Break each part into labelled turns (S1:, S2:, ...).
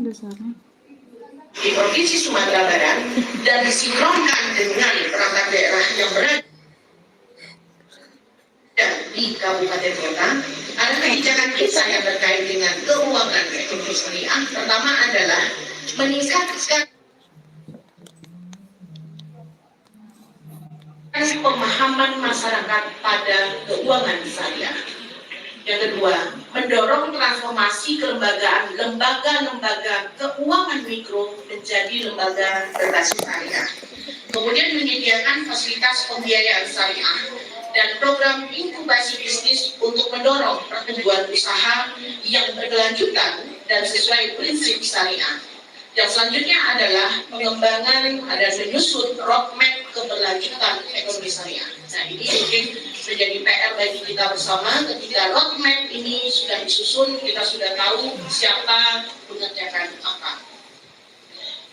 S1: di Provinsi Sumatera Barat dan disinkronkan dengan perangkat daerah yang berada di kabupaten kota, ada kebijakan kita yang terkait dengan keuangan ekonomi syariah. Pertama adalah meningkatkan pemahaman masyarakat pada keuangan syariah. Yang kedua, mendorong transformasi kelembagaan lembaga-lembaga keuangan mikro menjadi lembaga berbasis syariah. Kemudian menyediakan fasilitas pembiayaan syariah dan program inkubasi bisnis untuk mendorong pertumbuhan usaha yang berkelanjutan dan sesuai prinsip syariah. Yang selanjutnya adalah pengembangan dan menyusun roadmap keberlanjutan ekonomi syariah. Nah, ini mungkin menjadi PR bagi kita bersama. Ketika roadmap ini sudah disusun, kita sudah tahu siapa mengerjakan apa.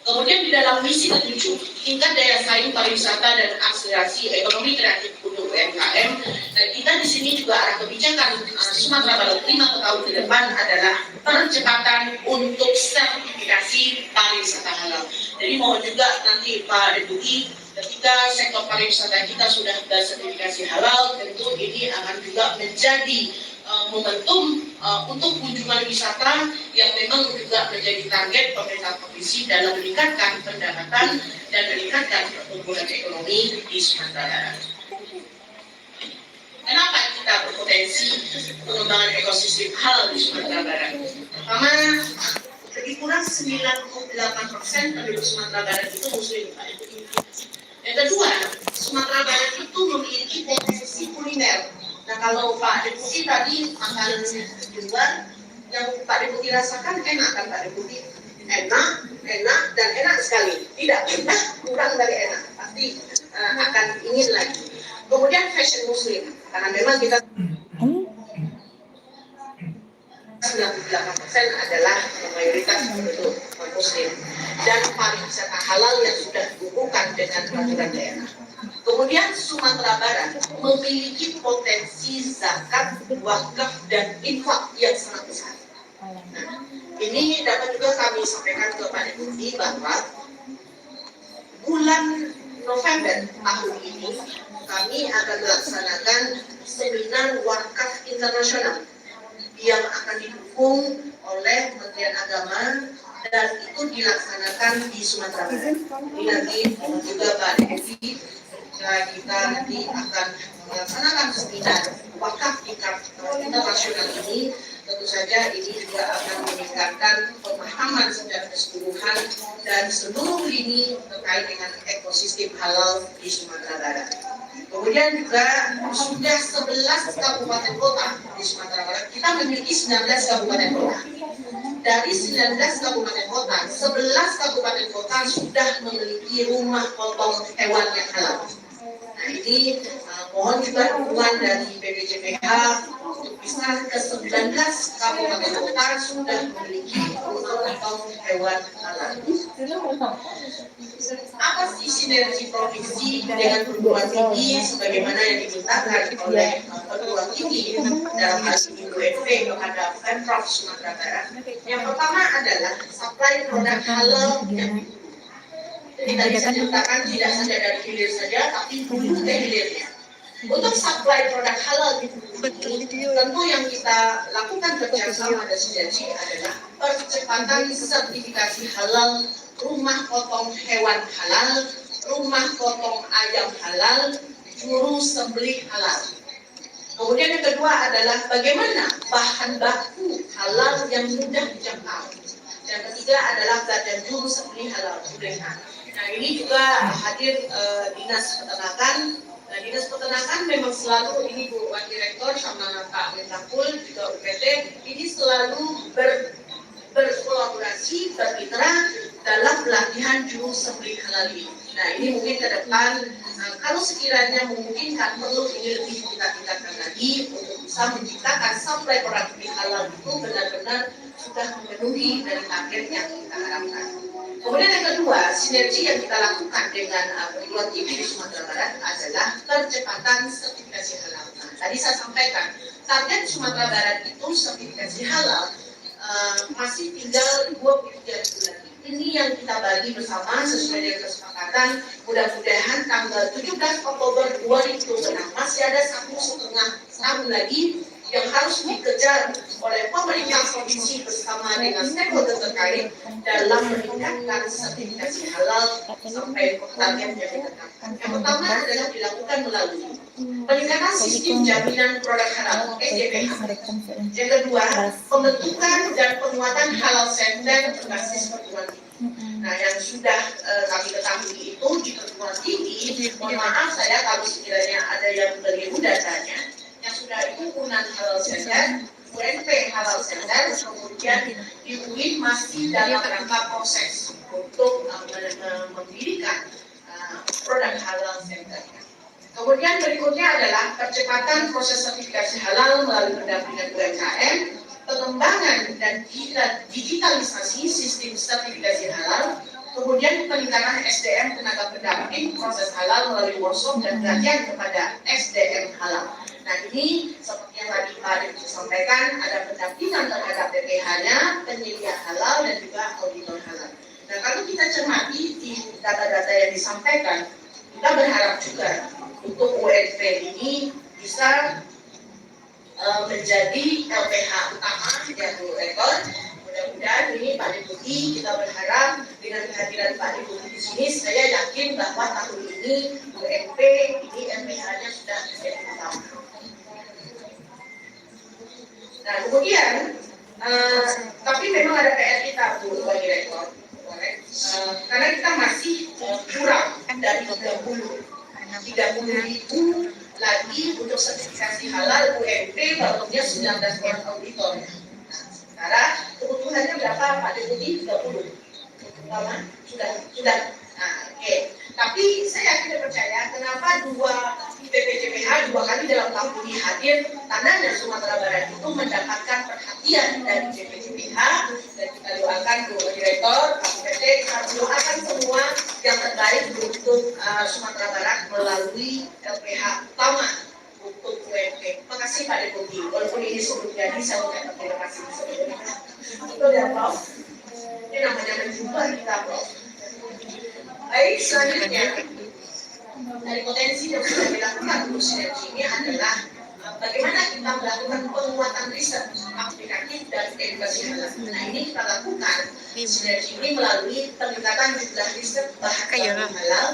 S1: Kemudian di dalam misi ke-7, tingkat daya saing pariwisata dan akselerasi ekonomi kreatif untuk UMKM. Dan kita di sini juga arah kebijakan Sumatera Barat 5 tahun ke depan adalah percepatan untuk sertifikasi pariwisata halal. Jadi mohon juga nanti Pak Deputi, ketika sektor pariwisata kita sudah bersertifikasi halal, tentu ini akan juga menjadi momentum untuk kunjungan wisata yang memang juga menjadi target pemerintah provinsi dalam meningkatkan pendapatan dan meningkatkan pertumbuhan ekonomi di Sumatera Barat. Kenapa kita berpotensi pengembangan ekosistem halal di Sumatera Barat? Pertama, lebih kurang 98% penduduk Sumatera Barat itu Muslim. Yang kedua, Sumatera Barat itu memiliki potensi kuliner. Nah, kalau Pak Deputi tadi makanan di luar yang Pak Deputi rasakan enak kan Pak Deputi? Enak dan enak sekali. Tidak pernah kurang dari enak. Pasti akan ingin lagi. Kemudian fashion muslim, karena memang kita 98% adalah mayoritas penduduk muslim dan pariwisata halal yang sudah dihubungkan dengan peraturan daerah. Kemudian Sumatera Barat memiliki potensi zakat, wakaf, dan infak yang sangat besar. Nah, ini dapat juga kami sampaikan ke Pak Deputi bahwa bulan November tahun ini kami akan melaksanakan seminar wakaf internasional yang akan didukung oleh Kementerian Agama dan itu dilaksanakan di Sumatera Barat. Ini nanti juga Pak Deputi kita nanti akan melaksanakan seminar wakaf tingkat internasional ini. Tentu saja ini juga akan meningkatkan pemahaman secara keseluruhan dan seluruh lini terkait dengan ekosistem halal di Sumatera Barat. Kemudian juga sudah 11 kabupaten kota di Sumatera Barat. Kita memiliki 19 kabupaten kota. Dari 19 kabupaten kota, 11 kabupaten kota sudah memiliki rumah potong hewan yang halal. Nah, ini mohon juga dukungan dari BPJPH untuk bisa ke 19 kabupaten kota sudah memiliki rumah potong hewan halal. Apa sih sinergi provinsi dengan perguruan tinggi sebagaimana yang dimintakan oleh perguruan tinggi dalam hal ini UNV kepada Pemprov Sumatera Barat? Yang pertama adalah supply produk halal yang jadi tadi saya ceritakan tidak saja dari hilir saja, tapi hulu ke hilirnya. Untuk supply produk halal tentu yang kita lakukan kerjasama dan sinergi adalah percepatan sertifikasi halal rumah potong hewan halal, rumah potong ayam halal, juru sembelih halal. Kemudian yang kedua adalah bagaimana bahan baku halal yang mudah dijangkau. Dan ketiga adalah badan juru sembelih halal UDH. Nah, ini juga hadir Dinas Peternakan. Nah, Dinas Peternakan memang selalu, ini Bu Wakil Rektor sama Pak Mentakul juga UPT, ini selalu berkolaborasi, bermitra dalam pelatihan juru sembelih halal ini. Nah, ini mungkin ke depan kalau sekiranya memungkinkan perlu ini lebih kita tingkatkan lagi untuk bisa menciptakan supply produk halal itu benar-benar sudah memenuhi dari target yang kita harapkan. Kemudian yang kedua, sinergi yang kita lakukan dengan perguruan tinggi di Sumatera Barat adalah percepatan sertifikasi halal. Nah, tadi saya sampaikan, target Sumatera Barat itu sertifikasi halal masih tinggal 23.000 ini yang kita bagi bersama sesuai dengan kesepakatan. Mudah-mudahan tanggal 17 Oktober 2006 masih ada 1,5 tahun lagi yang harus dikejar oleh pemerintah provinsi bersama dengan stakeholder terkait dalam meningkatkan sertifikasi halal sampai target yang ditetapkan. Yang pertama adalah dilakukan melalui peningkatan sistem jaminan produk halal (SJPH). Yang kedua, pembentukan dan penguatan halal center berbasis perguruan tinggi. Nah, yang sudah kami ketahui itu di perguruan tinggi, mohon maaf saya kalau sekiranya ada yang keliru datanya, yang sudah itu Unan Halal Center, UNP Halal Center, kemudian di UIN masih dalam rangka proses untuk mendirikan produk halal center. Kemudian berikutnya adalah percepatan proses sertifikasi halal melalui pendampingan UMKM, pengembangan dan digitalisasi sistem sertifikasi halal, kemudian peningkatan SDM tenaga pendamping proses halal melalui workshop dan pelatihan kepada SDM halal. Nah, ini seperti yang tadi Pak Dirjen sampaikan, ada pendampingan terhadap PPH-nya, penyedia halal dan juga auditor halal. Nah, kalau kita cermati di data-data yang disampaikan, kita berharap juga untuk UNP ini bisa menjadi LPH utama yang rekor. Mudah-mudahan ini Pak Deputi, kita berharap dengan kehadiran Pak Deputi di sini, saya yakin bahwa tahun ini UNP ini LPH-nya sudah menjadi utama. Nah, kemudian tapi memang ada PR kita Bu Direktur, karena kita masih kurang dari 30 ribu lagi untuk sertifikasi halal UMP, barunya 19 orang auditor. Sekarang kebutuhannya berapa Pak Deputi? 30. Lama? Sudah. Nah, oke. Tapi saya yakin dan percaya kenapa BPJPH 2 kali dalam tahun ini hadir, Tanah dan Sumatera Barat itu mendapatkan perhatian dari BPJPH, dan kita doakan Bu Direktur, Pak PT, kita doakan semua yang terbaik untuk Sumatera Barat melalui LPH utama untuk UMP. Terima kasih Pak Deputi. Walaupun ini sebelum jadi, saya ucapkan terima kasih sebelumnya. Itu ya Prof. Ini namanya menjumpai kita Prof. Baik, selanjutnya dari potensi yang sudah dilakukan untuk sinergi ini adalah bagaimana kita melakukan penguatan riset aplikatif dan edukasi halal. Nah, ini kita lakukan sinergi ini melalui peningkatan jumlah riset bahan baku halal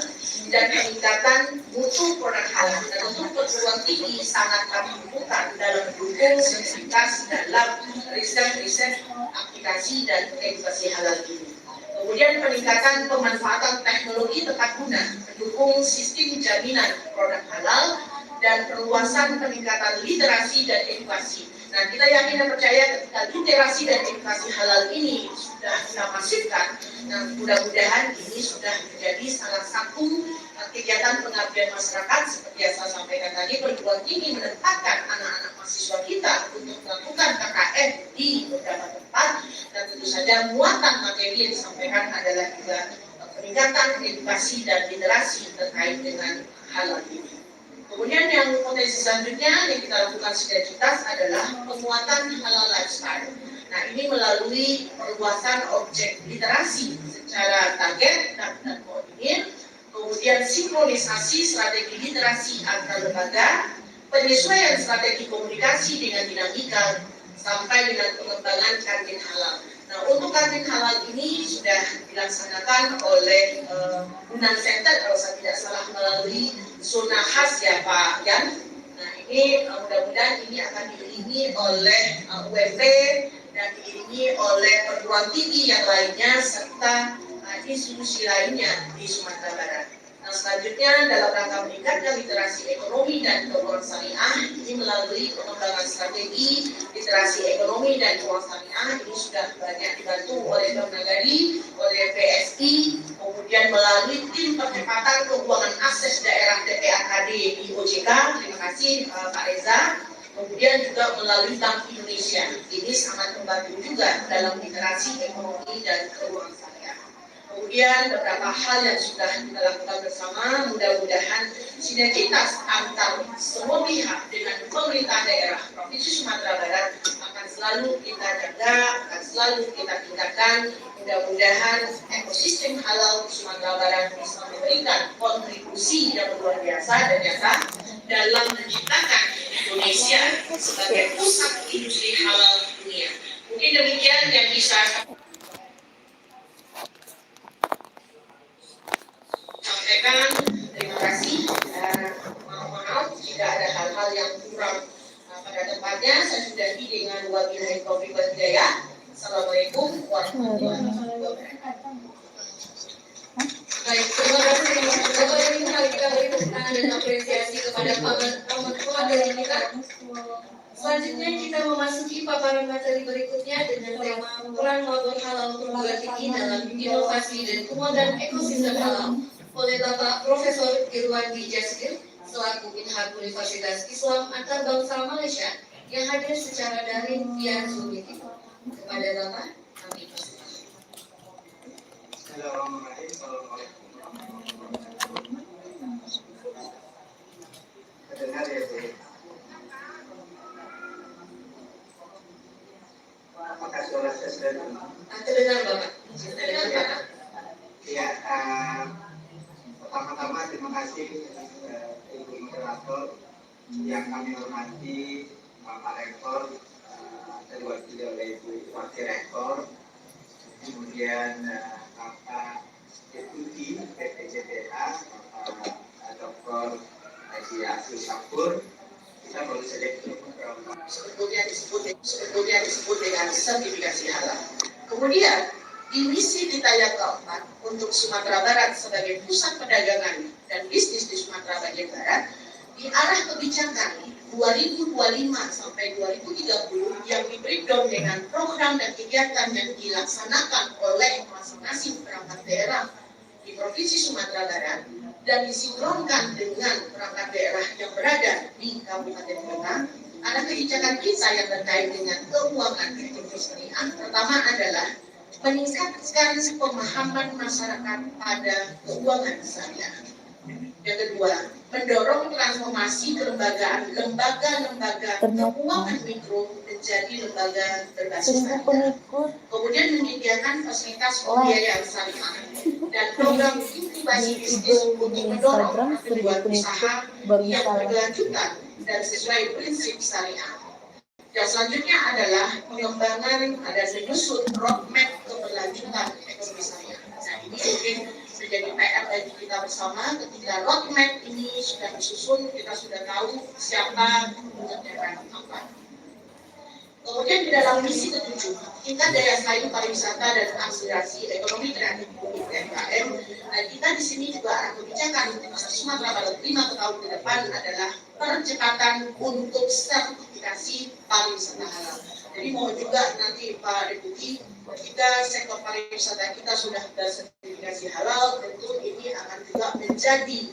S1: dan peningkatan mutu produk halal. Dan untuk perguruan tinggi sangat kami butuhkan dalam mendukung sinergitas dalam riset aplikasi dan edukasi halal ini. Kemudian peningkatan pemanfaatan teknologi tepat guna, mendukung sistem jaminan produk halal, dan perluasan peningkatan literasi dan edukasi. Nah, kita yakin dan percaya ketika literasi dan edukasi halal ini sudah kita masifkan, nah mudah-mudahan ini sudah menjadi salah satu kegiatan pengabdian masyarakat seperti yang saya sampaikan tadi. Perguruan tinggi menempatkan anak-anak mahasiswa kita untuk melakukan KKN di beberapa tempat, dan tentu saja muatan materi yang disampaikan adalah juga peningkatan edukasi dan literasi terkait dengan halal ini. Kemudian yang potensi selanjutnya yang kita lakukan sinergitas adalah penguatan halal lifestyle. Nah, ini melalui perluasan objek literasi secara target dan koordinir, kemudian sinkronisasi strategi literasi antar lembaga, penyesuaian strategi komunikasi dengan dinamika, sampai dengan pengembangan kantin halal. Nah, untuk kantin halal ini sudah dilaksanakan oleh Unan Center kalau saya tidak salah melalui zona khas ya Pak Jan. Nah, ini mudah-mudahan ini akan diiringi oleh UMP dan diiringi oleh perguruan tinggi yang lainnya serta institusi lainnya di Sumatera Barat. Nah, selanjutnya dalam rangka meningkatkan literasi ekonomi dan keuangan syariah ini melalui pengembangan strategi literasi ekonomi dan keuangan syariah ini sudah banyak dibantu oleh Bank Nagari, oleh BSI, kemudian melalui tim percepatan keuangan akses daerah TPAKD di OJK. Terima kasih Pak Reza. Kemudian juga melalui Bank Indonesia ini sangat membantu juga dalam literasi ekonomi dan keuangan syariah. Kemudian beberapa hal yang sudah kita lakukan bersama, mudah-mudahan sinergitas antar semua pihak dengan pemerintah daerah Provinsi Sumatera Barat akan selalu kita jaga, akan selalu kita tingkatkan. Mudah-mudahan ekosistem halal di Sumatera Barat bisa memberikan kontribusi yang luar biasa dan nyata dalam menciptakan Indonesia sebagai pusat industri halal dunia. Mungkin demikian yang bisa sampaikan. Terima kasih. Mohon maaf jika ada hal-hal yang kurang pada tempatnya. Saya sudahi dengan wabillahi taufiq wal hidayah. Assalamualaikum warahmatullahi wabarakatuh.
S2: Baik, terima kasih. Bapak Ibu kita beri tepuk tangan dan apresiasi kepada Pak Ketua dari kita. Selanjutnya kita memasuki paparan materi berikutnya dengan tema peran modal halal perguruan tinggi dalam inovasi dan penguatan ekosistem halal oleh Bapak Profesor Irwandi Jasir selaku Inhab Universitas Islam Antarbangsa Malaysia yang hadir secara daring via Zoom meeting. Kepada Bapak, kami persilakan.
S3: Bismillahirrahmanirrahim. Terdengar ya, Bu? Apakah suara saya sudah dengar?
S2: Terdengar Bapak. Terdengar Bapak.
S3: Ya, pertama-tama terima kasih Ibu Moderator yang kami hormati, Bapak Rektor, diwakili oleh Ibu Wakil Rektor, kemudian Bapak Deputi PPJPH, Bapak Dr. Haji Abdul Syafur. Kita baru saja sebetulnya disebut dengan sertifikasi halal. Kemudian di misi kita yang keempat untuk Sumatera Barat sebagai pusat perdagangan dan bisnis di Sumatera bagian Barat, di arah kebijakan 2025 sampai 2030 yang di-breakdown dengan program dan kegiatan yang dilaksanakan oleh masing-masing perangkat daerah di Provinsi Sumatera Barat dan disinkronkan dengan perangkat daerah yang berada di kabupaten kota. Ada kebijakan kita yang terkait dengan keuangan ekonomi syariah. Pertama adalah meningkatkan pemahaman masyarakat pada keuangan syariah. Yang kedua, mendorong transformasi kelembagaan lembaga-lembaga keuangan mikro menjadi lembaga berbasis syariah. Kemudian menyediakan fasilitas pembiayaan syariah dan program inkubasi bisnis untuk mendorong pertumbuhan usaha yang berkelanjutan dan sesuai prinsip syariah. Dan selanjutnya adalah pengembangan dan menyusun roadmap keberlanjutan ekonomi syariah. Nah, ini mungkin menjadi PR bagi kita bersama. Ketika roadmap ini sudah disusun, kita sudah tahu siapa mengerjakan apa. Kemudian di dalam misi ketujuh, kita daya saing pariwisata dan akselerasi ekonomi kreatif UMKM. Kita di sini juga arah kebijakan Sumatera Barat 5 tahun ke depan adalah percepatan untuk sertifikasi pariwisata halal. Jadi mohon juga nanti Pak Deputi, jika sektor pariwisata kita sudah bersertifikasi halal, tentu ini akan juga menjadi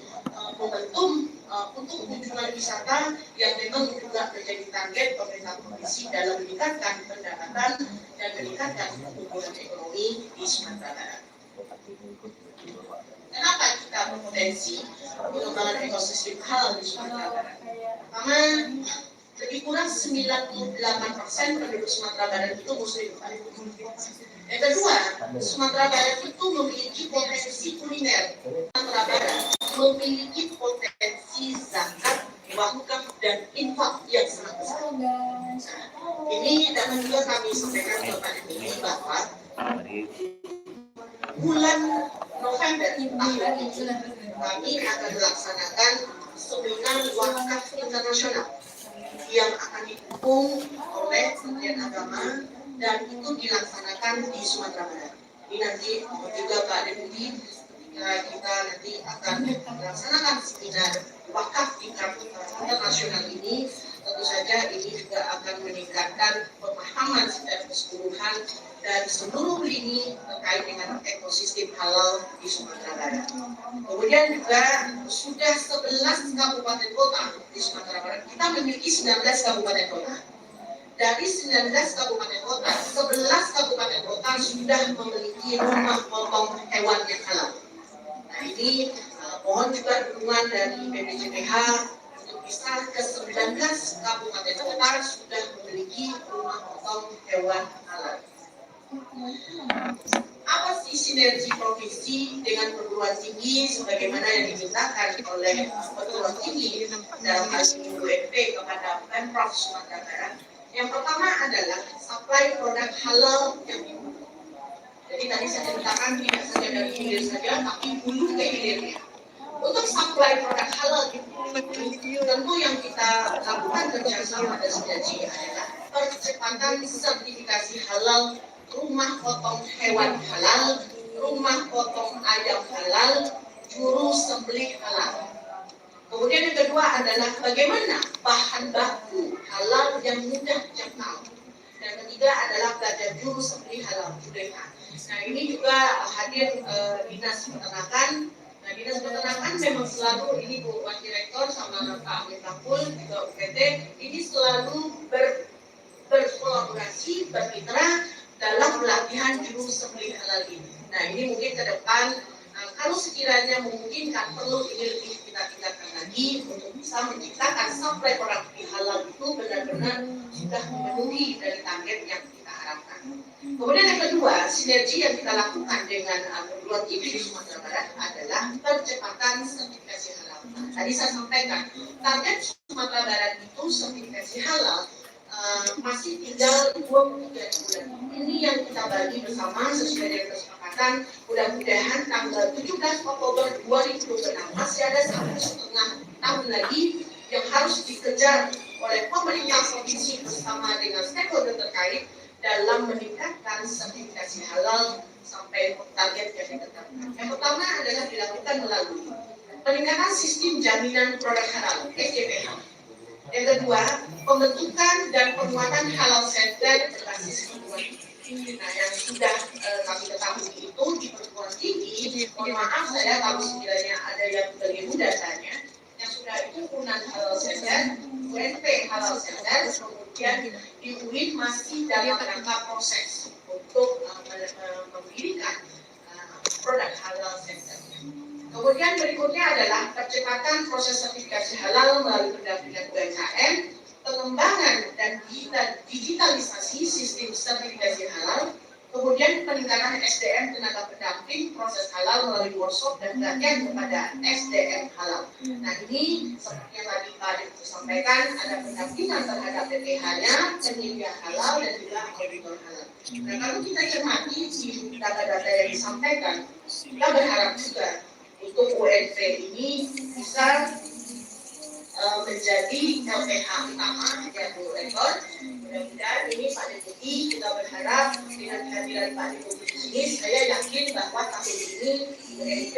S3: momentum untuk kunjungan wisata yang memang juga menjadi target pemerintah provinsi dalam meningkatkan pendapatan dan meningkatkan pertumbuhan ekonomi di Sumatera Barat. Kenapa kita berpotensi pengembangan ekosistem halal di Sumatera Barat? Pertama, lebih kurang 98% penduduk Sumatera Barat itu Muslim. Yang kedua, Sumatera Barat itu memiliki potensi kuliner. Sumatera Barat memiliki potensi zakat, wakaf, dan infak yang sangat besar. Ini dapat juga kami sampaikan kepada ini bahwa bulan November tahun ini kami akan melaksanakan seminar wakaf internasional yang akan didukung oleh Kementerian Agama dan itu dilaksanakan di Sumatera Barat. Ini nanti juga Pak Deputi, kita nanti akan melaksanakan seminar wakaf tingkat internasional ini, tentu saja ini juga akan meningkatkan pemahaman secara keseluruhan dan seluruh lini terkait dengan ekosistem halal di Sumatera Barat. Kemudian juga sudah 11 kabupaten kota di Sumatera Barat. Kita memiliki 19 kabupaten kota. Dari 19 kabupaten kota, 11 kabupaten kota sudah memiliki rumah potong hewan yang halal. Nah ini mohon juga dukungan dari BPJPH untuk bisa ke 19 kabupaten kota sudah memiliki rumah potong hewan halal. Apa sih sinergi provinsi dengan perguruan tinggi sebagaimana yang dimintakan oleh perguruan tinggi dalam hal ini UNP kepada Pemprov Sumatera Barat? Yang pertama adalah supply produk halal yang dibutuhkan. Jadi tadi saya ceritakan tidak saja dari hilir saja, tapi hulu ke hilirnya. Untuk supply produk halal itu, tentu yang kita lakukan kerjasama dan sinergi adalah percepatan sertifikasi halal rumah potong hewan halal, rumah potong ayam halal, juru sembelih halal. Kemudian yang kedua adalah bagaimana bahan baku halal yang mudah dijangkau. Dan ketiga adalah belajar juru sembelih halal UPH. Nah ini juga hadir dinas peternakan. Nah dinas peternakan memang selalu ini Bu Wakil Direktur sama Pak Amin Takul juga UPT ini selalu berkolaborasi bermitra dalam pelatihan juru sembelih halal ini. Nah ini mungkin ke depan kalau sekiranya memungkinkan perlu ini lebih kita tingkatkan lagi untuk bisa menciptakan supply produk halal itu benar-benar sudah memenuhi dari target yang kita harapkan. Kemudian yang kedua, sinergi yang kita lakukan dengan perguruan tinggi di Sumatera Barat adalah percepatan sertifikasi halal. Tadi saya sampaikan target Sumatera Barat itu sertifikasi halal masih tinggal 23 bulan. Ini yang kita bagi bersama sesuai dengan kesepakatan. Mudah-mudahan tanggal 17 Oktober 2026 masih ada 1,5 tahun lagi yang harus dikejar oleh pemerintah provinsi bersama dengan stakeholder terkait dalam meningkatkan sertifikasi halal sampai target yang ditetapkan. Yang pertama adalah dilakukan melalui peningkatan sistem jaminan produk halal (SJPH). Yang kedua, pembentukan dan penguatan halal center berbasis perguruan tinggi. Nah, yang sudah kami ketahui itu di perguruan tinggi, mohon maaf saya kalau sekiranya ada yang keliru datanya, yang sudah itu UNAN halal center, UNP halal center, kemudian di UIN masih dalam rangka proses untuk mendirikan produk halal center. Kemudian berikutnya adalah percepatan proses sertifikasi halal melalui pendampingan UMKM, pengembangan dan digitalisasi sistem sertifikasi halal, kemudian peningkatan SDM tenaga pendamping proses halal melalui workshop dan pelatihan kepada SDM halal. Nah ini seperti yang tadi Pak Direktur sampaikan, ada pendampingan terhadap PPH-nya, penyedia halal dan juga auditor halal. Nah kalau kita cermati di data-data yang disampaikan, kita berharap juga untuk UNP ini bisa menjadi LPH utama yang rekor. Mudah-mudahan ini Pak Deputi kita berharap dengan kehadiran Pak Deputi di sini, saya yakin bahwa tahun ini UNP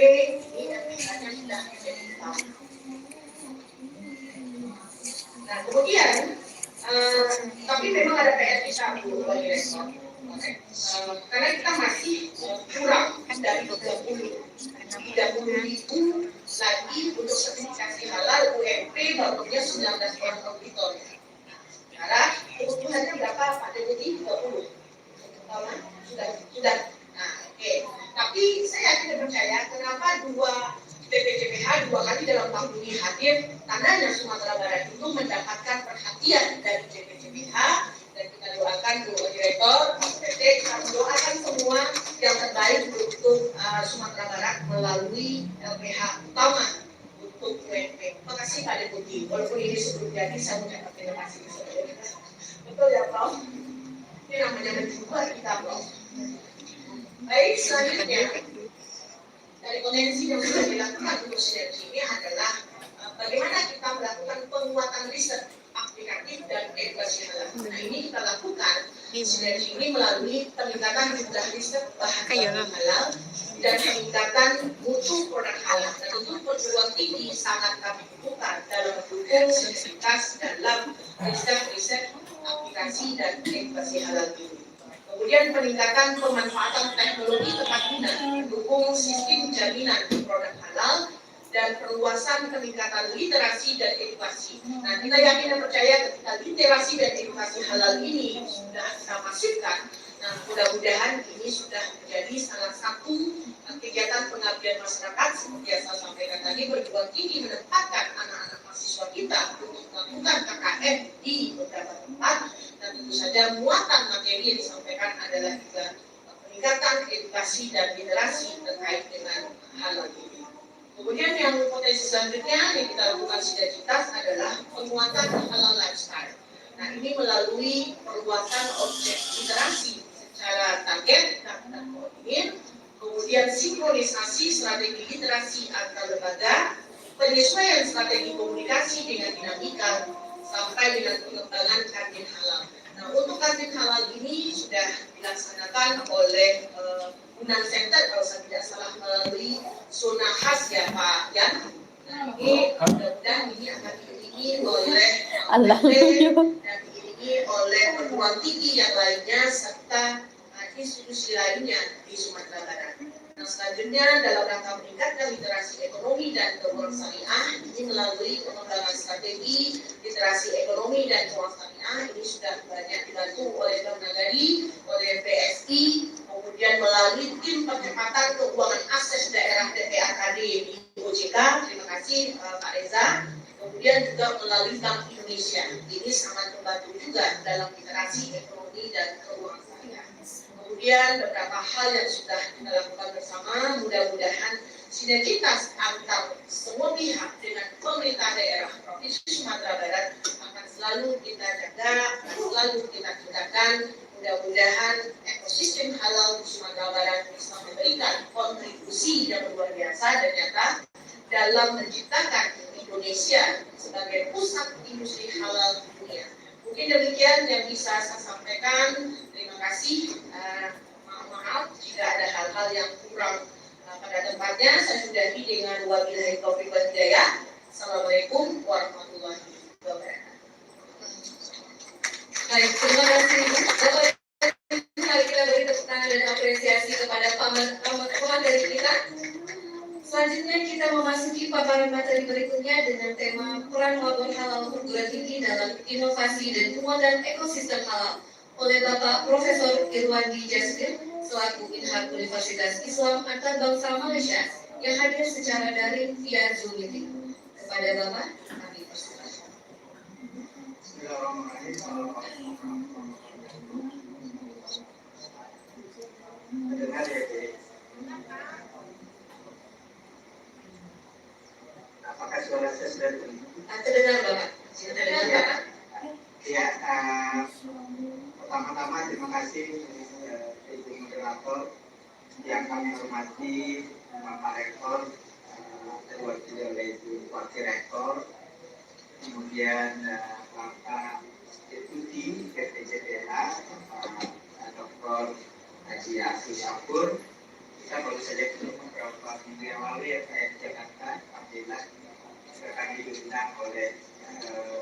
S3: ini LPH-nya sudah menjadi utama. Nah kemudian, tapi memang ada PR kita Bu Wakil Rektor. Karena kita masih kurang dari 30.000 lagi untuk sertifikasi halal UMP barunya 19 orang auditor. Sekarang kebutuhannya berapa Pak Deputi? 30. Sudah. Nah, oke. Tapi saya yakin dan percaya kenapa BPJPH 2 kali dalam tahun ini hadir, tandanya Sumatera Barat itu mendapatkan perhatian dari BPJPH. Dan kita doakan Bu Direktur, Pak PT, kita mendoakan semua yang terbaik untuk Sumatera Barat melalui LPH utama untuk UNP. Terima kasih Pak Deputi. Walaupun ini sebelum jadi, saya mengucapkan terima kasih. Betul ya Prof? Ini namanya mencoba kita Prof. Baik, selanjutnya dari potensi yang sudah dilakukan untuk sinergi ini adalah bagaimana kita melakukan penguatan riset aplikatif dan edukasi halal. Nah ini kita lakukan sinergi ini melalui peningkatan jumlah riset bahan baku halal dan peningkatan mutu produk halal. Dan tentu perguruan tinggi sangat kami butuhkan dalam mendukung sinergitas dalam riset aplikasi dan edukasi halal ini. Kemudian peningkatan pemanfaatan teknologi tepat guna mendukung sistem jaminan produk halal dan perluasan peningkatan literasi dan edukasi. Nah, kita yakin dan percaya ketika literasi dan edukasi halal ini sudah kita masifkan, nah mudah-mudahan ini sudah menjadi salah satu kegiatan pengabdian masyarakat seperti yang saya sampaikan tadi, perguruan tinggi menempatkan anak-anak mahasiswa kita untuk melakukan KKN di beberapa tempat. Dan Tentu saja muatan materi yang disampaikan adalah juga peningkatan edukasi dan literasi terkait dengan hal ini. Kemudian yang potensi selanjutnya yang kita lakukan sinergitas adalah penguatan halal lifestyle. Nah, ini melalui perluasan objek literasi secara target dan koordinir, kemudian sinkronisasi strategi literasi antar lembaga, penyesuaian strategi komunikasi dengan dinamika, sampai dengan pengembangan kantin halal. Nah, untuk kantin halal ini sudah dilaksanakan oleh Unan Center kalau saya tidak salah melalui zona khas ya Pak Jan. Nah, ini mudah-mudahan ini akan diiringi oleh dan diiringi oleh perguruan tinggi yang lainnya serta institusi lainnya di Sumatera Barat. Nah, selanjutnya dalam rangka meningkatkan literasi ekonomi dan keuangan syariah ini melalui pengembangan strategi literasi ekonomi dan keuangan syariah ini sudah banyak dibantu oleh Bank Nagari, oleh BSI, kemudian melalui tim percepatan keuangan akses daerah DPAKD di OJK, terima kasih Pak Reza, kemudian juga melalui Bank Indonesia. Ini sangat membantu juga dalam literasi ekonomi dan keuangan syariah. Kemudian beberapa hal yang sudah kita lakukan bersama, mudah-mudahan sinergitas antar semua pihak dengan pemerintah daerah Provinsi Sumatera Barat akan selalu kita jaga, akan selalu kita tingkatkan. Mudah-mudahan ekosistem halal di Sumatera Barat bisa memberikan kontribusi yang luar biasa dan nyata dalam menciptakan Indonesia sebagai pusat industri halal dunia. Mungkin demikian yang bisa saya sampaikan. Terima kasih. Maaf jika ada hal-hal yang kurang pada tempatnya. Saya sudahi dengan wabillahi taufiq wal hidayah. Assalamualaikum warahmatullahi wabarakatuh.
S2: Baik, terima kasih. Mari kita beri tepuk tangan dan apresiasi kepada paman dari kita. Selanjutnya kita memasuki paparan materi berikutnya dengan tema peran labor halal perguruan tinggi dalam inovasi dan penguatan ekosistem halal oleh Bapak Profesor Irwandi Jasmir selaku Inhak Universitas Islam Antarbangsa Malaysia yang hadir secara daring via Zoom meeting. Kepada Bapak, kami persilakan.
S4: Apakah suara saya sudah
S2: Terdengar Bapak. Terdengar Bapak.
S4: Ya, pertama-tama terima kasih Ibu Moderator yang kami hormati, Bapak Rektor, terwakili oleh Ibu Wakil Rektor, kemudian Bapak Deputi PPJDH, Bapak Dr. Haji Afi Syafur. Kita baru saja ketemu beberapa minggu yang lalu ya saya di Jakarta, alhamdulillah juga kami diundang oleh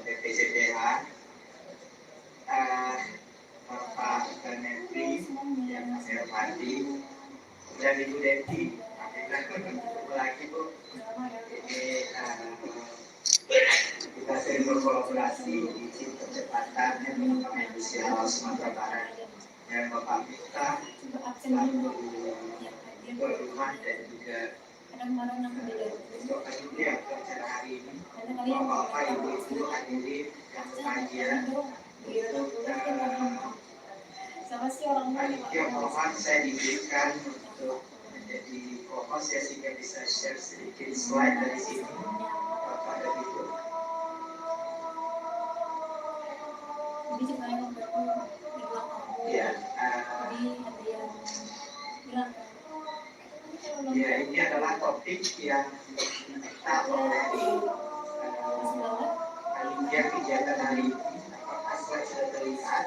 S4: BPJDH, Bapak Ganetri yang kami hormati, dan Ibu Deti, alhamdulillah ketemu lagi Bu. Ini kita sering berkolaborasi di tim percepatan yang mengembangkan industri halal Sumatera Barat, dan Bapak Miftah selaku Rumah dan juga untuk panitia acara hari ini, Bapak Ibu hadirin yang berbahagia, untuk panitia mohon saya diberikan untuk menjadi co-host ya sehingga bisa share sedikit slide dari sini. Bapak ada itu. Ya, ya, ini adalah topik yang diminta oleh panitia kegiatan hari ini. Apakah slide sudah terlihat?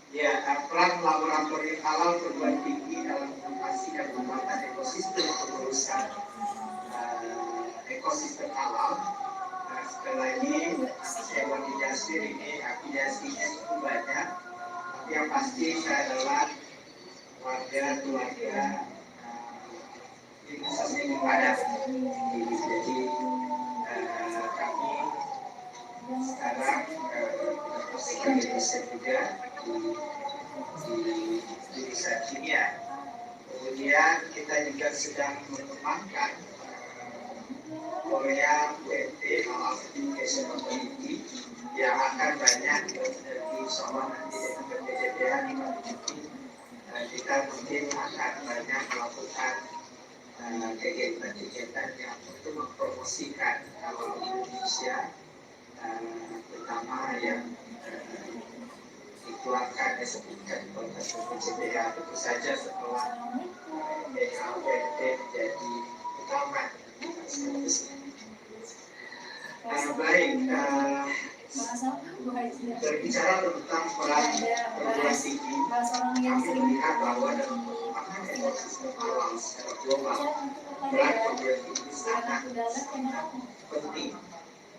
S4: Ya, peran laboratorium halal perguruan tinggi dalam inovasi dan penguatan ekosistem pengurusan ekosistem halal. Nah, sekali lagi, saya Wandi Jasmir ini afiliasinya cukup banyak. Tapi yang pasti saya adalah warga keluarga khususnya di Padang. Jadi kami sekarang sebagai dosen juga di jurusan kimia. Kemudian kita juga sedang mengembangkan Korea UMT Halal Certification Authority yang akan banyak di Solo nanti dengan BPJPH kita mungkin akan banyak melakukan kegiatan-kegiatan yang untuk mempromosikan halal Indonesia, terutama yang dikeluarkan sertifikat kualitas BPJPH tentu saja setelah BKPT menjadi utama statusnya. Baik, berbicara tentang peran perguruan tinggi, kami melihat bahwa dalam pengembangan ekosistem halal secara global, peran perguruan tinggi sangat penting.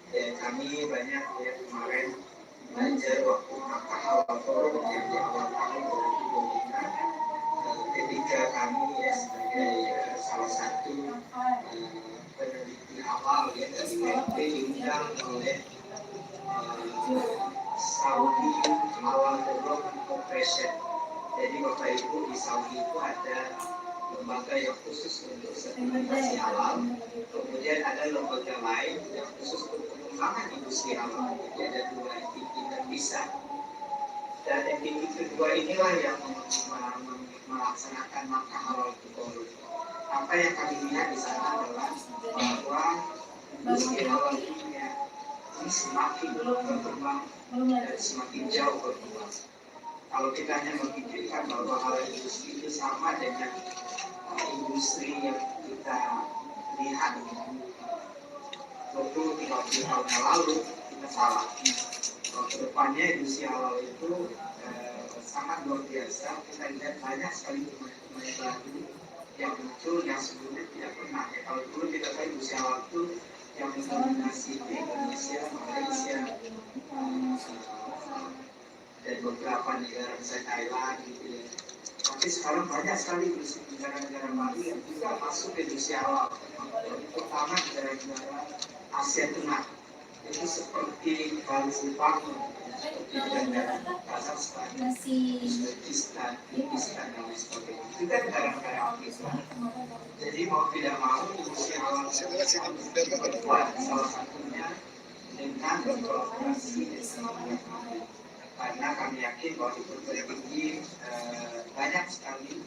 S4: Dan kami banyak ya kemarin belajar waktu mata halal forum yang di awal tahun 2025, ketika kami ya sebagai salah satu peneliti awal ya dari WP diundang oleh Saudi Halal Development Corporation. Jadi Bapak Ibu di Saudi itu ada lembaga yang khusus untuk sertifikasi halal, kemudian ada lembaga lain yang khusus untuk pengembangan industri halal. Jadi ada dua entiti terpisah. Dan entiti kedua inilah yang melaksanakan langkah halal itu. Apa yang kami lihat di sana adalah bahwa industri halal dunia ini semakin berkembang dan semakin jauh berkembang. Kalau kita hanya memikirkan bahwa halal industri itu sama dengan industri yang kita lihat 20-30 tahun yang lalu, kita salah. Kedepannya industri halal itu sangat luar biasa. Kita lihat banyak sekali pemain baru yang muncul yang sebelumnya tidak pernah. Ya, kalau dulu kita tahu industri halal itu yang mendominasi di Indonesia, Malaysia, dan beberapa negara misalnya Thailand gitu ya. Tapi sekarang banyak sekali negara-negara baru yang juga masuk ke industri halal, terutama negara-negara Asia Tengah. Itu seperti Jepang, seperti negara Kazakhstan, Uzbekistan, Kirgistan dan lain sebagainya. Itu kan negara-negara Afrika. Jadi mau tidak mau industri halal kuat, salah satunya dengan berkolaborasi dengan karena kami yakin bahwa di perguruan tinggi banyak sekali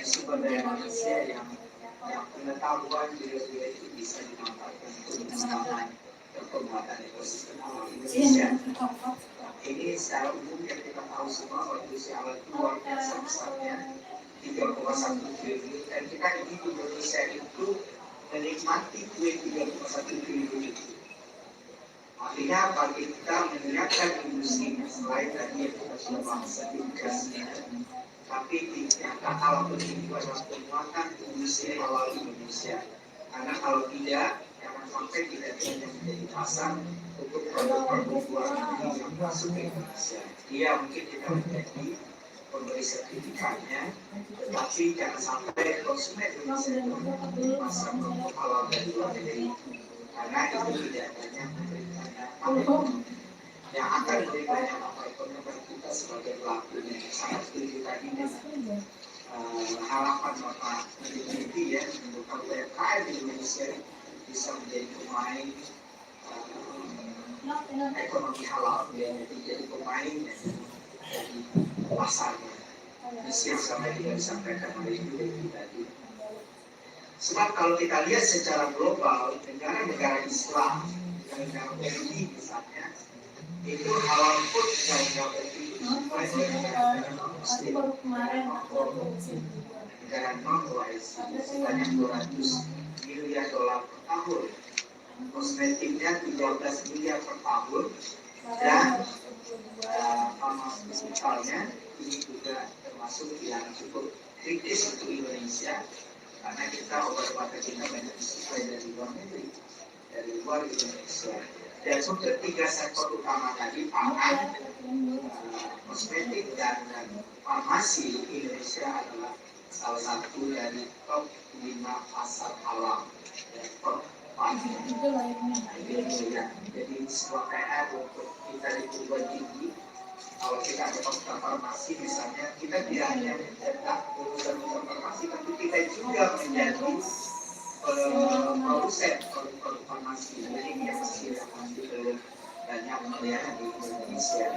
S4: sumber daya manusia yang pengetahuan beliau-beliau itu bisa dimanfaatkan untuk mengembangkan perkembangan ekosistem alam Indonesia. Ini secara umum yang kita tahu semua bahwa industri halal itu luar biasa besarnya 3,1 triliun dan kita ini di Indonesia itu menikmati kue 3,1 triliun itu. Artinya bagi kita menyiapkan industri selain tadi yang kita sudah bahas sertifikasinya, tapi yang tak kalah penting juga adalah penguatan industri halal Indonesia. Karena kalau tidak, jangan sampai kita hanya menjadi pasar untuk produk-produk luar negeri yang masuk ke Indonesia. Dia mungkin kita menjadi pemberi sertifikatnya, tetapi jangan sampai konsumen Indonesia itu menjadi pasar produk halal dari luar negeri. Karena itu tidak hanya memberikan ekonomi yang akan memberikan ekonomi bagi kita sebagai pelakunya. Sangat setuju tadi dengan harapan Bapak Menteri ya, membuka UMKM di Indonesia bisa menjadi pemain ekonomi halal, menjadi pemain dari pasarnya. Misi yang sama juga disampaikan oleh Ibu tadi. Sebab kalau kita lihat secara global, negara-negara Islam, negara PRI misalnya, itu halal pun negara PRI itu supaya negara non-muslim, negara non-OIC, sebanyak $200 miliar per tahun. Kosmetiknya 13 miliar per tahun, dan farmasiutikalnya ini juga termasuk yang cukup kritis untuk Indonesia. Karena kita obat-obatan kita banyak disuplai dari luar negeri, dari luar Indonesia. Dan untuk 3 sektor utama tadi, pangan, kosmetik, dan farmasi, Indonesia adalah salah satu dari top 5 pasar halal. Top 5. Jadi sebuah PR untuk kita di perguruan tinggi. Kalau kita ada fakultas farmasi misalnya, kita tidak hanya mencetak lulusan farmasi, tapi kita juga menjadi produsen produk farmasi ini yang masih banyak ya di Indonesia.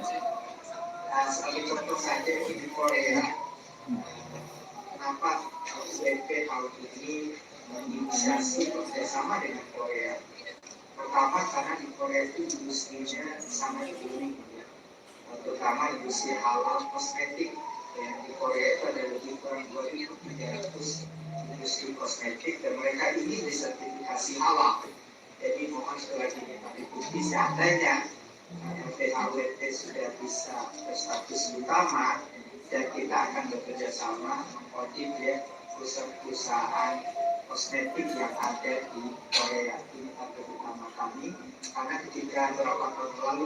S4: Nah, sebagai contoh saja di Korea, kenapa UPP tahun ini menginisiasi kerjasama dengan Korea? Pertama karena di Korea itu industrinya sangat unik, ya. Terutama industri halal kosmetik. Ya, di Korea itu ada lebih kurang 2.300 industri kosmetik dan mereka ini disertifikasi halal. Jadi mohon sekali lagi Pak Deputi, seandainya LPHWT sudah bisa berstatus utama dan kita akan bekerja sama mengaudit ya perusahaan kosmetik yang ada di Korea. Ini target utama kami karena ketika beberapa tahun lalu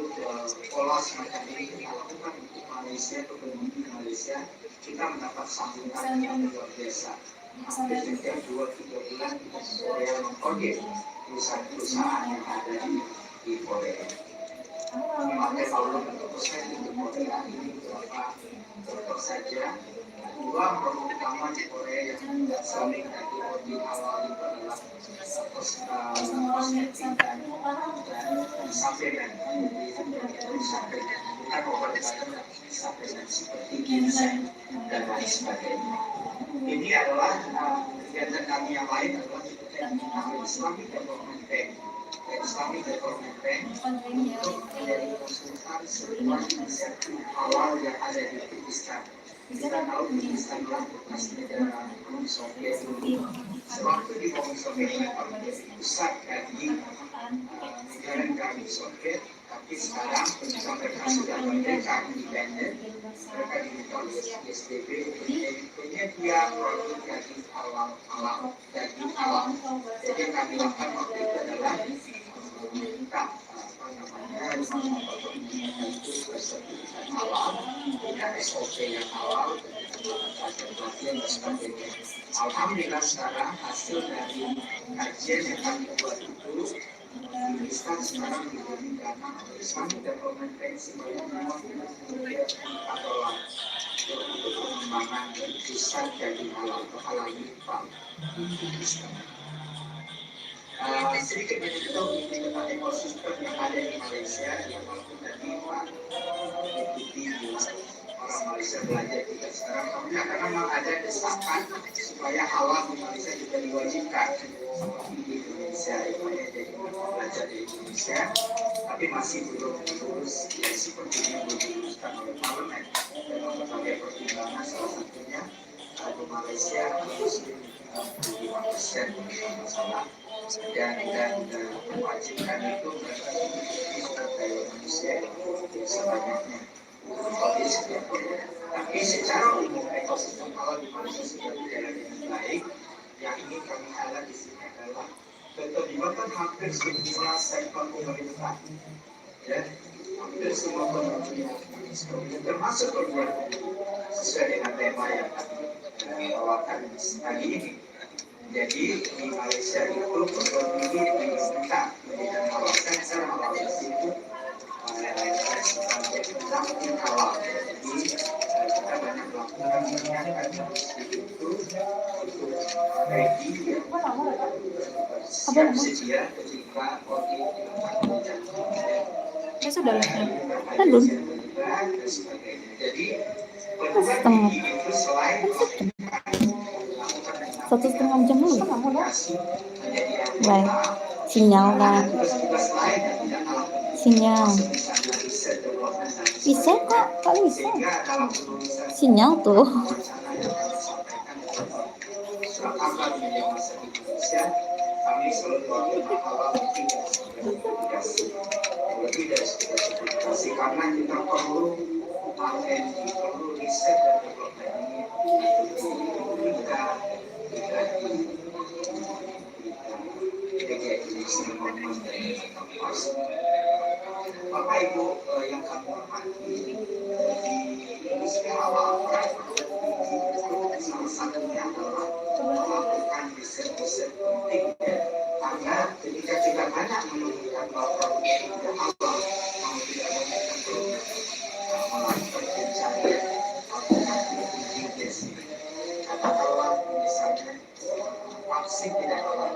S4: pola semacam ini kita lakukan untuk Malaysia, kebetulan di Malaysia kita mendapat sambutan yang luar biasa. Hampir setiap 2-3 bulan kita Korea mengaudit perusahaan-perusahaan yang ada di Korea. Memakai produk untuk kosmetik di Korea ini beberapa contoh saja. Dua produk utama di Korea yang saling di awal itu adalah kosmetik dan supplement. Bukan obat-obatan, supplement seperti ginseng dan lain sebagainya. Ini adalah kegiatan kami yang lain adalah Islamic Development Bank. Islamic Development Bank untuk menjadi konsultan sebuah inisiatif awal yang ada di Pakistan. Kita tahu Pakistan adalah bekas negara Uni Soviet dulu. Sewaktu di Uni Soviet ini menjadi pusat dari negara Uni Soviet, tapi sekarang ketika mereka sudah merdeka independen, mereka diminta oleh PSBB untuk menjadi penyedia produk daging halal, daging halal. Jadi yang kami lakukan waktu itu adalah meminta itu bersertifikat halal dengan SOP yang halal, pelatihan dan sebagainya. Alhamdulillah sekarang hasil dari kajian yang kami buat itu Pakistan sekarang diberi dana oleh Islamic Development Bank sebanyak $50 miliar untuk pengembangan pusat daging halal atau halal infal di Pakistan. Sedikit menyentuh tentang ekosistem yang ada di Malaysia yang waktu tadi Pak Deputi orang Malaysia belajar juga sekarang karena memang ada desakan supaya halal di Malaysia juga diwajibkan seperti di Indonesia yang banyak jadi belajar di Indonesia tapi masih belum diurus ya sepertinya belum diuruskan oleh parlemen dan berbagai pertimbangan salah satunya di Malaysia Muslim 25% masalah dan mewajibkan itu mereka memiliki sumber daya manusia yang sebanyaknya. Tapi secara umum ekosistem halal di Malaysia sudah berjalan dengan baik. Yang ingin kami highlight di sini adalah keterlibatan hampir semua sektor pemerintah, ya, hampir semua pemerintah, termasuk perguruan sesuai dengan tema yang kami bawakan pagi ini. Jadi di Malaysia itu perguruan tinggi diminta pendidikan halal. Secara halal di situ sebagai halal. Jadi kita banyak melakukan mengingatkan itu untuk ready yang siap sedia ketika audit
S5: Ya sudah lah. Tadun.
S4: Jadi
S5: Setengah.
S4: itu selain
S5: 1,5 jam dulu. Baik. Sinyal kan. Sinyal. Bisa kok, kali bisa. Sinyal tuh.
S4: Kami selalu lebih dari sertifikasi karena kita perlu perlu riset dan development ini kita Bapak Ibu yang kami hormati di industri halal salah satunya adalah melakukan riset-riset penting karena ketika kita banyak menemukan bahwa produk itu halal mau tidak melakukan pencarian alternatif katakanlah misalnya vaksin tidak halal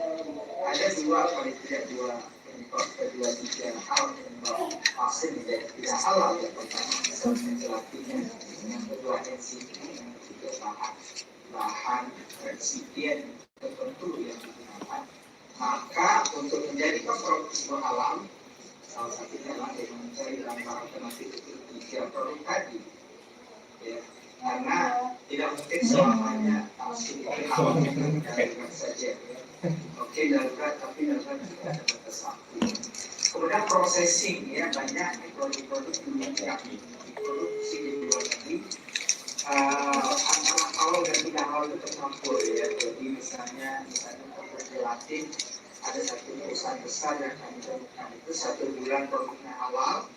S4: ada dua paling tidak dua penyebab tiga hal penyebab vaksin menjadi tidak halal. Yang pertama misalnya gelatinnya, yang kedua enzimnya, yang ketiga bahan resipien tertentu yang digunakan. Maka untuk menjadikan produk sebuah halal, salah satunya adalah dengan mencari langkah alternatif tiga produk tadi. Ya, karena tidak mungkin selamanya vaksin itu halal darurat saja. Oke, darurat tapi darurat juga ada batas waktu. Kemudian processing, ya, banyak produk-produk dulu yang diproduksi di luar negeri antara halal dan tidak halal itu tercampur, ya. Jadi misalnya produk gelatin, ada satu perusahaan besar yang kami temukan itu 1 bulan produknya halal,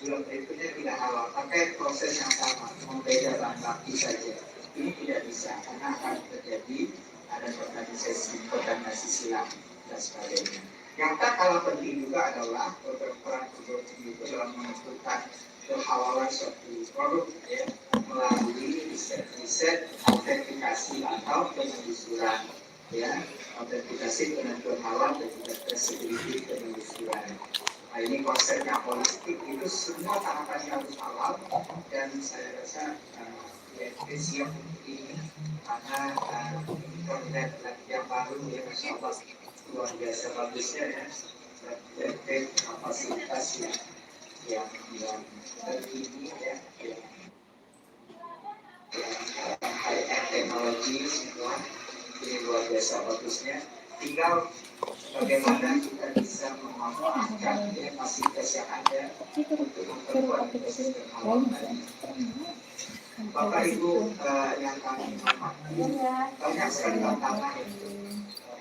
S4: bulan berikutnya tidak halal, pakai proses yang sama, membeda bahan baku saja. Ini tidak bisa karena akan terjadi ada kontaminasi silang dan sebagainya. Yang tak kalah penting juga adalah peran itu dalam menentukan kehalalan suatu produk, ya, melalui riset, autentikasi atau penelusuran, ya, autentikasi penentuan halal dan juga traceability penelusuran. Nah, ini konsepnya holistik, itu semua tahapannya harus halal, dan saya rasa siap untuk ini karena konsep yang baru, ya, Masya Allah, luar biasa bagusnya, ya, kapasitas yang terkini, ya, yang high-end teknologi semua, ini luar biasa bagusnya. Tinggal bagaimana kita bisa memanfaatkan fasilitas yang ada untuk memperkuat ekosistem halal tadi. Bapak Ibu yang kami hormati, banyak sekali tantangan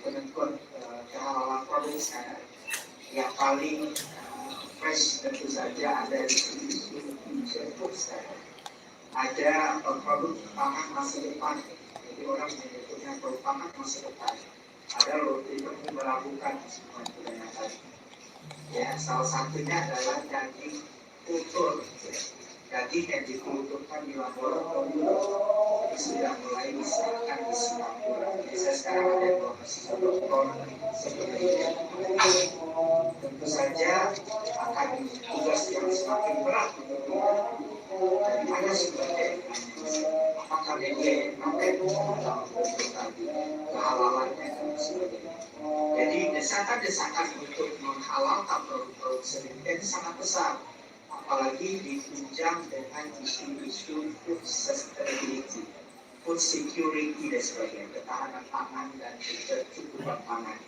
S4: penentuan kehalalan produk sekarang. Yang paling fresh tentu saja ada di Indonesia sekarang. Ada produk pangan masa depan, jadi orang menyebutnya produk pangan masa depan. Ada itu melakukan semua budaya tadi. Ya, salah satunya adalah daging kultur. Daging yang dikulturkan di laboratorium itu sudah mulai disiapkan di Singapura. Jadi saya sekarang ada 2 mahasiswa doktor seperti itu. Tentu saja akan tugas yang semakin berat untuk kita. Dari mana sumbernya? Apakah media yang pakai untuk tadi kehalalannya dan sebagainya. Jadi desakan-desakan untuk menghalalkan produk-produk sedemikian sangat besar, apalagi ditunjang dengan isu-isu food sustainability, food security dan sebagainya, ketahanan pangan dan kecukupan pangan.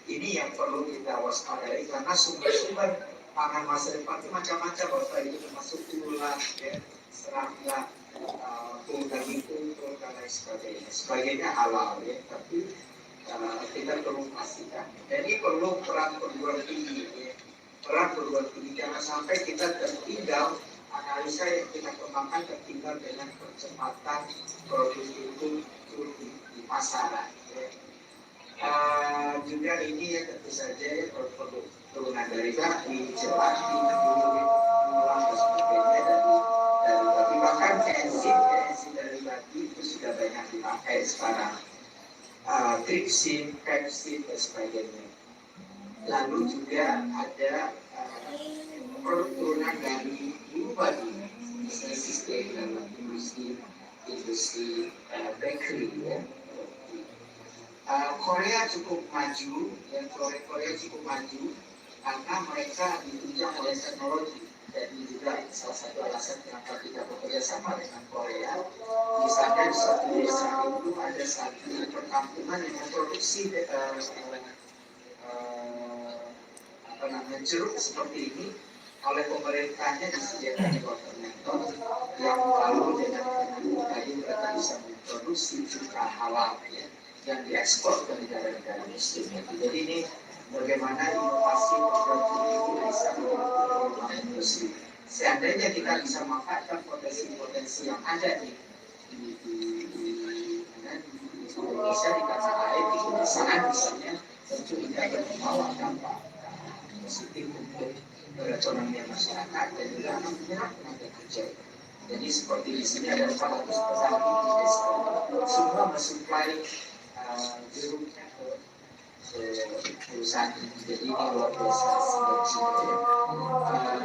S4: Ini yang perlu kita waspadai karena sumber-sumber pangan masa depan itu macam-macam, Bapak Ibu, termasuk tulang, ya, serangga, daging kultur dan lain sebagainya. Sebagainya halal, ya, tapi kita perlu pastikan. Jadi perlu peran perguruan tinggi, ya. Peran perguruan tinggi, jangan sampai kita tertinggal, analisa yang kita kembangkan tertinggal dengan percepatan produk itu turun di pasaran, ya. Juga ini, ya, tentu saja, ya, produk turunan dari babi, jelati, tulang dan sebagainya dari babi, bahkan enzim dari babi itu sudah banyak dipakai sekarang, tripsin, pepsin dan sebagainya. Lalu juga ada produk turunan dari bulu babi, misalnya sistem dalam industri bakery, ya. Korea cukup maju, dan Korea cukup maju karena mereka ditunjang oleh teknologi, dan ini juga salah satu alasan kenapa kita bekerja sama dengan Korea. Misalnya di suatu desa itu ada satu perkampungan yang memproduksi jeruk seperti ini, oleh pemerintahnya disediakan water melon yang lalu dengan kayu mereka bisa memproduksi cuka halal, ya, yang diekspor ke negara-negara muslim. Jadi ini bagaimana inovasi produk itu bisa mengembangkan industri. Seandainya kita bisa memanfaatkan potensi-potensi yang ada di Indonesia, di tanah air, di pedesaan misalnya, tentu ini akan membawa dampak positif untuk perekonomian masyarakat dan juga akan menyerap tenaga kerja. Jadi seperti di sini ada 400 petani di desa, semua mensuplai jeruknya ke perusahaan ini. Jadi ini luar biasa sinergi.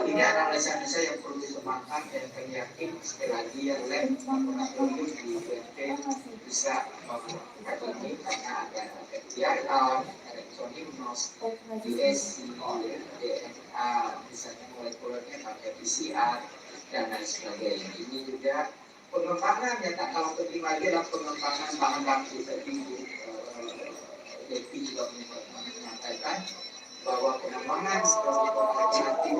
S4: Ini analisa-analisa yang perlu dikembangkan dan kami yakin sekali lagi yang lab laboratorium di UNT bisa melakukan ini karena ada FTIR, elektronik nose, DSC, DNA, misalnya molekulernya pakai PCR dan lain sebagainya. Ini juga pengembangan ya, kalau penting lagi adalah pengembangan bahan baku tadi. Devi juga menyampaikan bahwa pengembangan produk hati-hati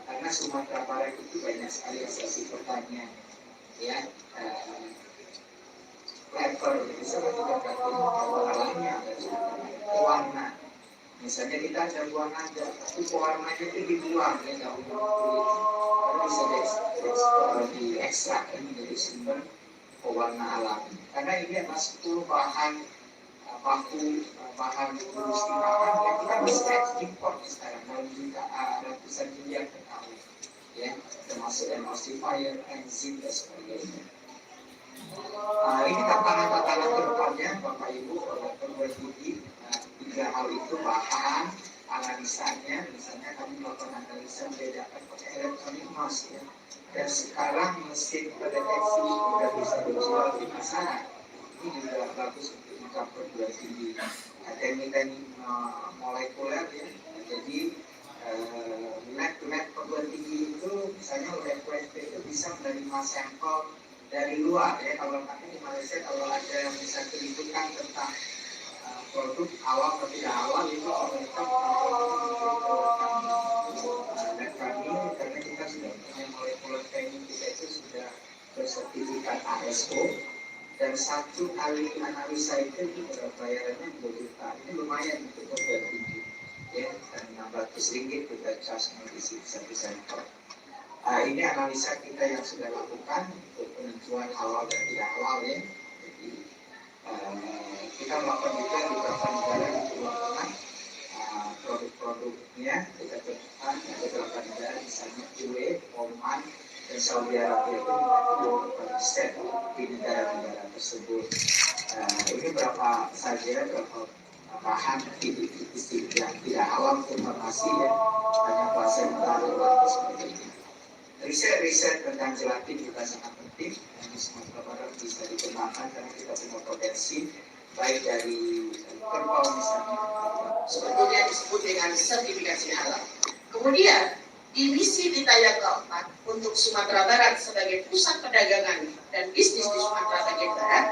S4: karena Sumatera Barat itu banyak sekali asasi pertanian ya, flavor bisa kita alamnya warna, misalnya kita ada buah naga tapi pewarnanya itu dibuang ya, daun kulit baru bisa diekstrak menjadi sumber pewarna alami karena ini adalah 10 bahan baku bahan industri pangan yang kita bisa ekspor sekarang dalam ratusan miliar per tahun ya, termasuk emulsifier, enzim dan sebagainya. Ini tantangan-tantangan kedepannya Bapak Ibu oleh perguruan tinggi. 3 hal itu bahan analisanya, misalnya kami melakukan analisa membedakan pakai elektronik nose ya, dan sekarang mesin pendeteksi sudah bisa dijual di pasaran. Ini juga bagus untuk perguruan tinggi. Teknik-teknik molekuler ya, jadi lab perguruan tinggi itu misalnya oleh UNT itu bisa menerima sampel dari luar ya. Kalau nanti di Malaysia kalau ada yang bisa keributan tentang produk awal atau tidak awal itu pemerintah dan kami karena kita sudah punya molekuler teknik kita itu sudah bersertifikat ASO. Dan 1 kali analisa itu bayarannya 2 juta. Ini lumayan untuk perguruan tinggi ya, dan Rp600 kita charge di satu sampel. Ini analisa kita yang sudah lakukan untuk penentuan halal dan tidak halal ya. Jadi kita melakukan juga di beberapa negara di Timur Tengah, produk-produknya kita tentukan ada beberapa negara misalnya UAE, Oman, dan Saudi Arabia itu 20% di negara-negara tersebut. Ini berapa saja berapa bahan yang tidak halal informasi ya, banyak bahasa yang baru dan sebagainya. Riset tentang gelatin juga sangat penting dan di Sumatera Barat bisa dikembangkan karena kita punya potensi baik dari kerbau misalnya
S3: sebetulnya disebut dengan sertifikasi halal. Kemudian di misi Ditaya keempat untuk Sumatera Barat sebagai pusat perdagangan dan bisnis di Sumatera bagian Barat,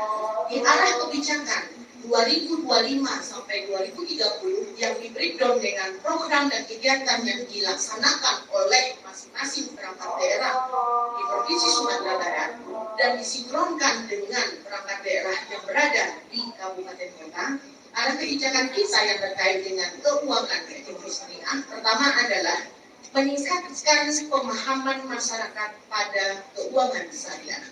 S3: di arah kebijakan 2025 sampai 2030 yang di breakdown dengan program dan kegiatan yang dilaksanakan oleh masing-masing perangkat daerah di Provinsi Sumatera Barat dan disinkronkan dengan perangkat daerah yang berada di kabupaten kota. Arah kebijakan kita yang terkait dengan keuangan ekonomi syariah pertama adalah meningkatkan pemahaman masyarakat pada keuangan syariah.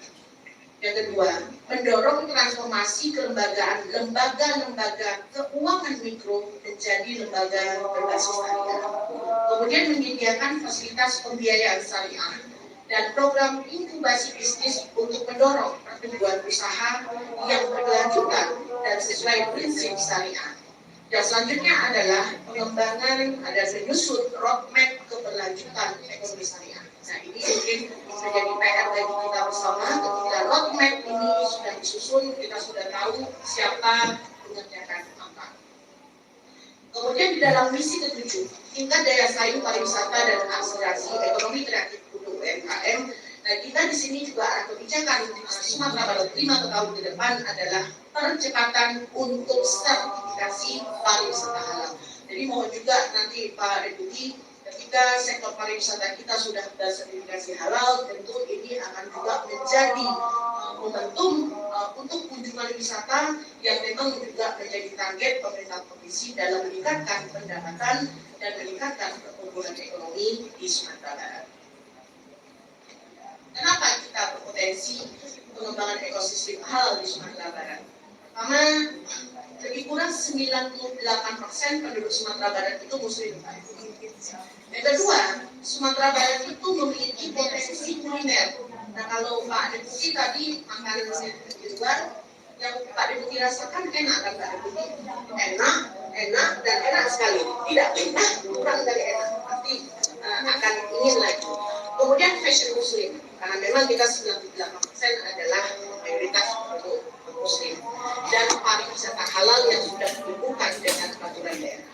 S3: Yang kedua, mendorong transformasi kelembagaan lembaga-lembaga keuangan mikro menjadi lembaga berbasis syariah. Kemudian menyediakan fasilitas pembiayaan syariah dan program inkubasi bisnis untuk mendorong pertumbuhan usaha yang berkelanjutan dan sesuai prinsip syariah. Dan selanjutnya adalah pengembangan dan menyusun roadmap keberlanjutan ekonomi syariah. Nah ini mungkin menjadi PR bagi kita bersama ketika roadmap ini sudah disusun, kita sudah tahu siapa mengerjakan apa. Kemudian di dalam misi ke-7, tingkat daya saing pariwisata dan akselerasi ekonomi kreatif untuk UMKM. Nah kita di sini juga ada kebijakan di Sumatera Barat 5 tahun ke depan adalah percepatan untuk sertifikasi pariwisata halal. Jadi mohon juga nanti Pak Deputi, ketika sektor pariwisata kita sudah bersertifikasi halal, tentu ini akan juga menjadi momentum untuk kunjungan wisata yang memang juga menjadi target pemerintah provinsi dalam meningkatkan pendapatan dan meningkatkan pertumbuhan ekonomi di Sumatera Barat. Kenapa kita berpotensi pengembangan ekosistem halal di Sumatera Barat? Pertama, lebih kurang 98% penduduk Sumatera Barat itu muslim. Yang kedua, Sumatera Barat itu memiliki potensi kuliner. Nah kalau Pak Deputi tadi makanan di luar, yang Pak Deputi rasakan enak kan Pak Deputi? Enak, enak dan enak sekali, tidak pernah kurang dari enak, pasti akan ingin lagi. Kemudian fashion muslim, karena memang kita 98% adalah mayoritas untuk muslim, dan pariwisata halal yang sudah dibuka dengan peraturan daerah.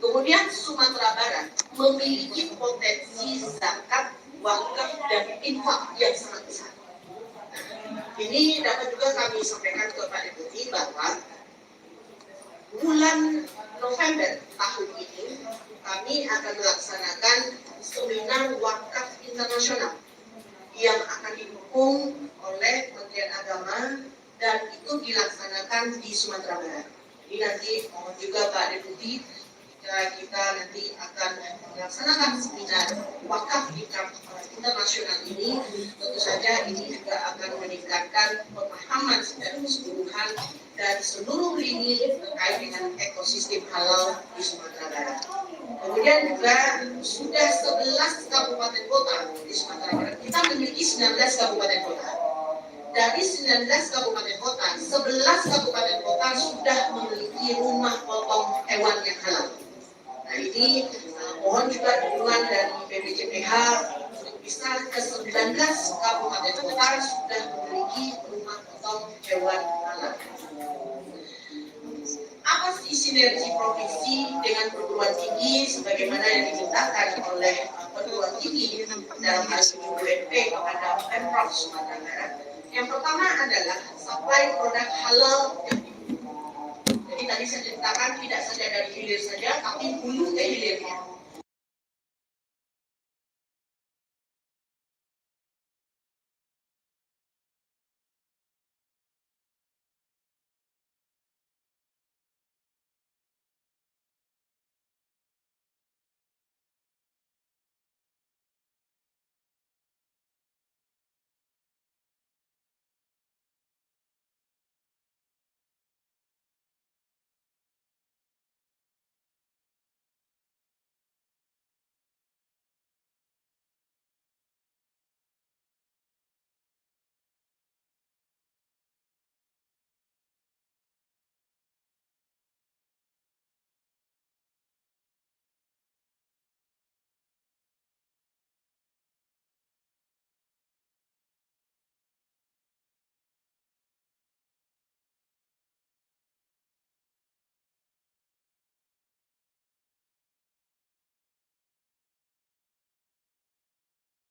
S3: Kemudian Sumatera Barat memiliki potensi zakat, wakaf, dan infak yang sangat besar. Ini dapat juga kami sampaikan ke Pak Deputi bahwa bulan November tahun ini kami akan melaksanakan seminar wakaf internasional yang akan didukung oleh Kementerian Agama dan itu dilaksanakan di Sumatera Barat. Ini nanti mohon juga Pak Deputi, kita nanti akan melaksanakan seminar wakaf internasional ini, tentu saja ini juga akan meningkatkan pemahaman secara keseluruhan dan seluruh lini terkait dengan ekosistem halal di Sumatera Barat. Kemudian juga sudah 11 kabupaten kota di Sumatera Barat. Kita memiliki 19 kabupaten kota. Dari 19 kabupaten kota, 11 kabupaten kota sudah memiliki rumah potong hewan yang halal. Nah ini mohon juga dukungan dari BPJPH untuk bisa ke 19 kabupaten kota sudah memiliki rumah potong hewan halal. Apa sih sinergi provinsi dengan perguruan tinggi sebagaimana yang dimintakan oleh perguruan tinggi dalam hal ini UNP kepada Pemprov Sumatera Barat? Yang pertama adalah supply produk halal yang dibutuhkan. Jadi tadi saya ceritakan tidak saja dari hilir saja, tapi hulu ke hilirnya.